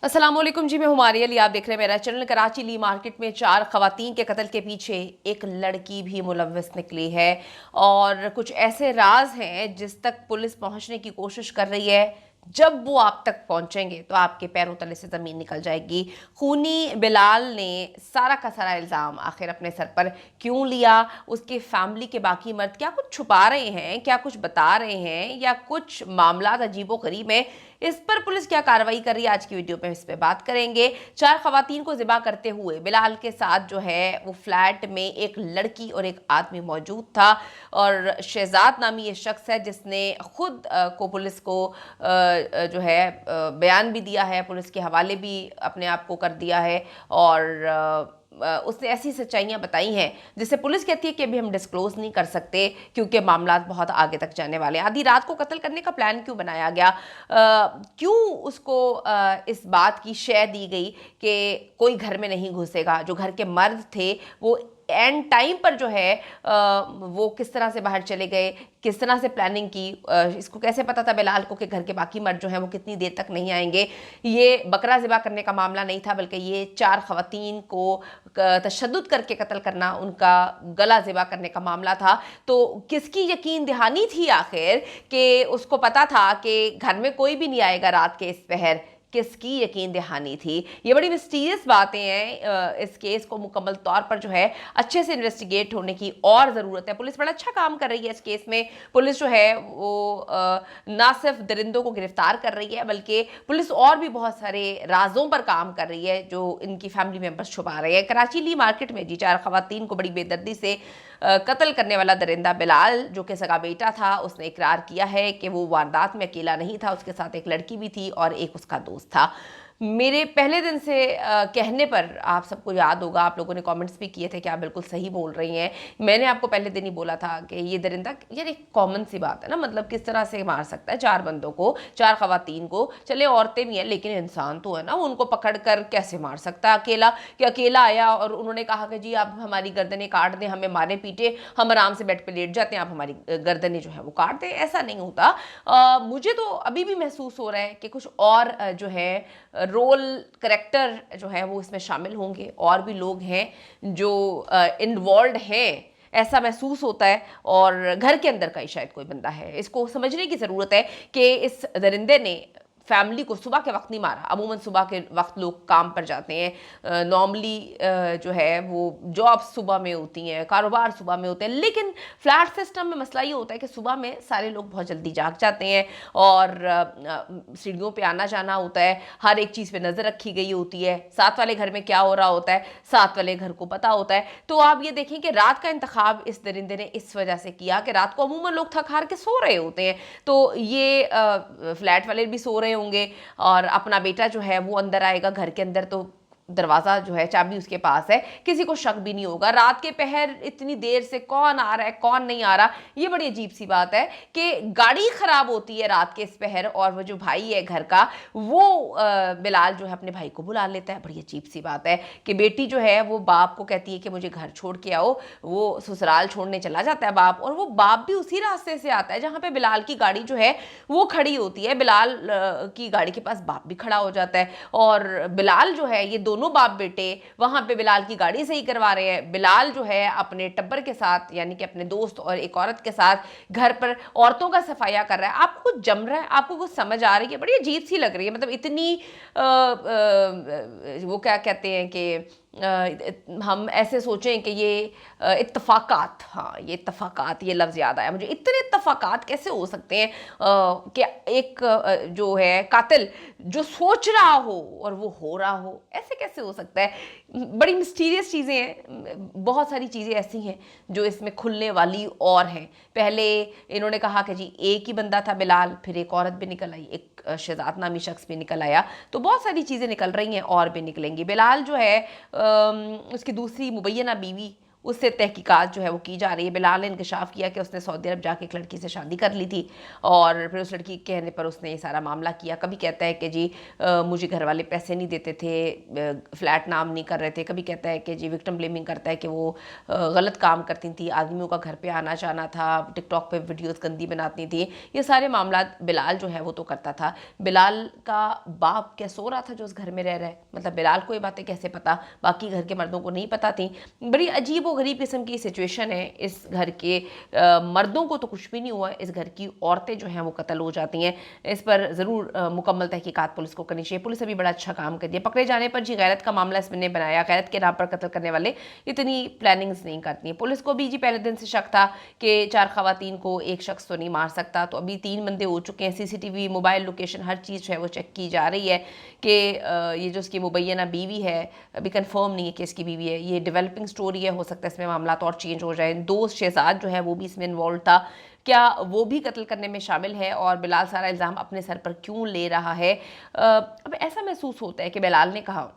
अस्सलामुअलैकुम जी, मैं हुमारी अली। आप देख रहे हैं मेरा चैनल। कराची ली मार्केट में 4 खवातीन के कत्ल के पीछे एक लड़की भी मुलव्वस निकली है और कुछ ऐसे राज हैं जिस तक पुलिस पहुंचने की कोशिश कर रही है। जब वो आप तक पहुंचेंगे तो आपके पैरों तले से ज़मीन निकल जाएगी। खूनी बिलाल ने सारा का सारा इल्ज़ाम आखिर अपने सर पर क्यों लिया? उसके फैमिली के बाकी मर्द क्या कुछ छुपा रहे हैं, क्या कुछ बता रहे हैं, या कुछ मामला अजीबोगरीब हैं? इस पर पुलिस क्या कार्रवाई कर रही है, आज की वीडियो में इस पे बात करेंगे। 4 खवातीन को ज़िबा करते हुए बिलाल के साथ जो है वो फ्लैट में एक लड़की और एक आदमी मौजूद था और शहजाद नामी ये शख्स है जिसने खुद को पुलिस को जो है बयान भी दिया है, पुलिस के हवाले भी अपने आप को कर दिया है और उसने ऐसी सच्चाइयां बताई हैं जिसे पुलिस कहती है कि अभी हम डिस्क्लोज नहीं कर सकते क्योंकि मामला बहुत आगे तक जाने वाले हैं। आधी रात को कत्ल करने का प्लान क्यों बनाया गया, क्यों उसको इस बात की शय दी गई कि कोई घर में नहीं घुसेगा? जो घर के मर्द थे वो एंड टाइम पर जो है वो किस तरह से बाहर चले गए, किस तरह से प्लानिंग की, इसको कैसे पता था बिलाल को कि घर के बाकी मर्द जो हैं वो कितनी देर तक नहीं आएंगे? ये बकरा ज़िबा करने का मामला नहीं था बल्कि ये 4 खवातीन को तशद्दुद करके कत्ल करना, उनका गला ज़िबा करने का मामला था। तो किसकी यकीन दहानी थी आखिर कि उसको पता था कि घर में कोई भी नहीं आएगा रात के इस पहर? किसकी यकीन दहानी थी? ये बड़ी मिस्टीरियस बातें हैं। इस केस को मुकम्मल तौर पर जो है अच्छे से इन्वेस्टिगेट होने की और ज़रूरत है। पुलिस बड़ा अच्छा काम कर रही है इस केस में। पुलिस जो है वो ना सिर्फ दरिंदों को गिरफ्तार कर रही है बल्कि पुलिस और भी बहुत सारे राजों पर काम कर रही है जो इनकी फैमिली मेम्बर्स छुपा रहे हैं। कराची ली मार्केट में जी 4 खवातीन को बड़ी बेदर्दी से कत्ल करने वाला दरिंदा बिलाल, जो कि सगा बेटा था, उसने इकरार किया है कि वो वारदात में अकेला नहीं था, उसके साथ एक लड़की भी थी और एक उसका दोस्त था। मेरे पहले दिन से कहने पर आप सबको याद होगा, आप लोगों ने कमेंट्स भी किए थे कि आप बिल्कुल सही बोल रही हैं। मैंने आपको पहले दिन ही बोला था कि ये दरिंदा यार एक कॉमन सी बात है ना, मतलब किस तरह से मार सकता है 4 बंदों को, 4 खवातीन को? चले औरतें भी हैं लेकिन इंसान तो है ना, उनको पकड़ कर कैसे मार सकता है अकेला? कि अकेला आया और उन्होंने कहा कि जी आप हमारी गर्दनें काट दें, हमें मारे पीटे, हम आराम से बेड पे लेट जाते हैं, आप हमारी गर्दनें जो है वो काट दें। ऐसा नहीं होता। मुझे तो अभी भी महसूस हो रहा है कि कुछ और जो है रोल करेक्टर जो है वो इसमें शामिल होंगे, और भी लोग हैं जो इन्वॉल्व हैं, ऐसा महसूस होता है। और घर के अंदर का ही शायद कोई बंदा है। इसको समझने की ज़रूरत है कि इस दरिंदे ने फैमिली को सुबह के वक्त नहीं मारा। अमूमन सुबह के वक्त लोग काम पर जाते हैं, नॉर्मली जो है वो जॉब सुबह में होती हैं, कारोबार सुबह में होते हैं, लेकिन फ्लैट सिस्टम में मसला ये होता है कि सुबह में सारे लोग बहुत जल्दी जाग जाते हैं और सीढ़ियों पे आना जाना होता है, हर एक चीज़ पे नज़र रखी गई होती है, साथ वाले घर में क्या हो रहा होता है साथ वाले घर को पता होता है। तो आप ये देखें कि रात का इंतखाब इस दरिंदे ने इस वजह से किया कि रात को अमूमन लोग थक हार के सो रहे होते हैं, तो ये फ्लैट वाले भी सो रहे होंगे और अपना बेटा जो है वो अंदर आएगा घर के अंदर, तो दरवाज़ा जो है चाबी उसके पास है, किसी को शक भी नहीं होगा। रात के पहर इतनी देर से कौन आ रहा है कौन नहीं आ रहा, ये बड़ी अजीब सी बात है कि गाड़ी ख़राब होती है रात के इस पहर और वो जो भाई है घर का वो बिलाल जो है अपने भाई को बुला लेता है। बड़ी अजीब सी बात है कि बेटी जो है वो बाप को कहती है कि मुझे घर छोड़ के आओ, वो ससुराल छोड़ने चला जाता है बाप, और वो बाप भी उसी रास्ते से आता है जहाँ पे बिलाल की गाड़ी जो है वो खड़ी होती है। बिलाल की गाड़ी के पास बाप भी खड़ा हो जाता है और बिलाल जो है, ये दोनों बाप बेटे वहां पे बिलाल की गाड़ी सही करवा रहे हैं। बिलाल जो है अपने टब्बर के साथ यानी कि अपने दोस्त और एक औरत के साथ घर पर औरतों का सफाया कर रहा है। आपको कुछ जम रहा है, आपको कुछ समझ आ रही है? बड़ी अजीब सी लग रही है, मतलब इतनी वो क्या कहते हैं कि हम ऐसे सोचें कि ये इत्तफाकात, हाँ ये इत्तफाकात, ये लफ्ज़ याद आया मुझे। इतने इत्तफाकात कैसे हो सकते हैं कि एक जो है कातिल जो सोच रहा हो और वो हो रहा हो, ऐसे कैसे हो सकता है? बड़ी मिस्टीरियस चीज़ें हैं, बहुत सारी चीज़ें ऐसी हैं जो इसमें खुलने वाली और हैं। पहले इन्होंने कहा कि जी एक ही बंदा था बिलाल, फिर एक औरत भी निकल आई, एक शहजाद नामी शख्स भी निकल आया, तो बहुत सारी चीज़ें निकल रही हैं और भी निकलेंगी। बिलाल जो है उसकी दूसरी मुबैना बीवी, उससे तहकीकात जो है वो की जा रही है। बिलाल ने इंकशाफ किया कि उसने सऊदी अरब जाके एक लड़की से शादी कर ली थी और फिर उस लड़की के कहने पर उसने ये सारा मामला किया। कभी कहता है कि जी मुझे घर वाले पैसे नहीं देते थे, फ्लैट नाम नहीं कर रहे थे, कभी कहता है कि जी विक्टिम ब्लेमिंग करता है कि वो गलत काम करती थी, आदमियों का घर पे आना जाना था, टिकटॉक पे वीडियोस गंदी बनाती थी। ये सारे मामला बिलाल जो है वो तो करता था। बिलाल का बाप क्या सो रहा था जो उस घर में रह रहा है? मतलब बिलाल को ये बातें कैसे पता, बाकी घर के मर्दों को नहीं पता थी? बड़ी अजीब व गरीब किस्म की सिचुएशन है। इस घर के मर्दों को तो कुछ भी नहीं हुआ, इस घर की औरतें जो हैं वो कत्ल हो जाती हैं। इस पर ज़रूर मुकम्मल तहकीकात पुलिस को करनी चाहिए। पुलिस अभी बड़ा अच्छा काम कर दिया। पकड़े जाने पर जी गैरत का मामला इसने बनाया, गैरत के नाम पर कत्ल करने वाले इतनी प्लानिंग्स नहीं करती हैं। पुलिस को भी जी पहले दिन से शक था कि 4 खवातीन को एक शख्स तो नहीं मार सकता, तो अभी 3 बंदे हो चुके हैं। सीसीटीवी, मोबाइल लोकेशन, हर चीज़ जो है वो चेक की जा रही है कि ये जो उसकी मुबैना बीवी है, अभी कंफर्म नहीं है कि इसकी बीवी है, ये डेवलपिंग स्टोरी है, हो सकता है इसमें मामला और चेंज हो जाए। दोस्त शहजाद जो है वो भी इसमें इन्वॉल्व था, क्या वो भी कत्ल करने में शामिल है? और बिलाल सारा इल्ज़ाम अपने सर पर क्यों ले रहा है? अब ऐसा महसूस होता है कि बिलाल ने कहा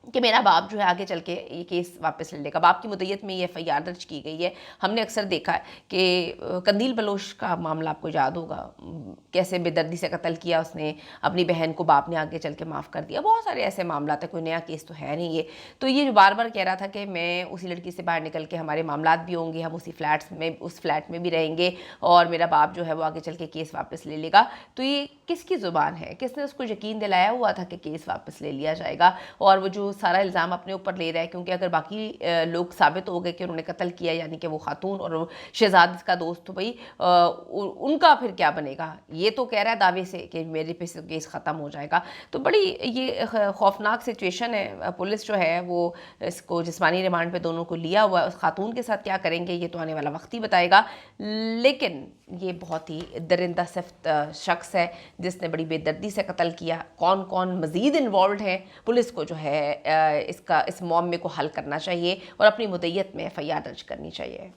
कि मेरा बाप जो है आगे चल के ये केस वापस ले लेगा। बाप की मुद्दत में ये एफआईआर दर्ज की गई है। हमने अक्सर देखा है कि कंदील बलोच का मामला आपको याद होगा, कैसे बेदर्दी से कत्ल किया उसने अपनी बहन को, बाप ने आगे चल के माफ़ कर दिया। बहुत सारे ऐसे मामला थे, कोई नया केस तो है नहीं ये। तो ये जो बार बार कह रहा था कि मैं उसी लड़की से बाहर निकल के हमारे मामला भी होंगे, हम उसी उस फ्लैट में भी रहेंगे और मेरा बाप जो है वो आगे चल के केस वापस ले लेगा, तो ये किसकी ज़ुबान है? किसने उसको यकीन दिलाया हुआ था कि केस वापस ले लिया जाएगा? और वो जो सारा इल्ज़ाम अपने ऊपर ले रहा है, क्योंकि अगर बाकी लोग साबित हो गए कि उन्होंने कत्ल किया, यानी कि वो खातून और शहजाद का दोस्त, तो भाई उनका फिर क्या बनेगा? ये तो कह रहा है दावे से कि मेरे पे से केस ख़त्म हो जाएगा। तो बड़ी ये खौफनाक सिचुएशन है। पुलिस जो है वो इसको जिस्मानी रिमांड पे दोनों को लिया हुआ है। उस खातून के साथ क्या करेंगे ये तो आने वाला वक्त ही बताएगा, लेकिन ये बहुत ही दरिंदा सिफ्त शख्स है जिसने बड़ी बेदर्दी से कत्ल किया। कौन कौन मज़ीद इन्वॉल्व है, पुलिस को जो है इस मामले को हल करना चाहिए और अपनी मुद्दत में एफआईआर दर्ज करनी चाहिए।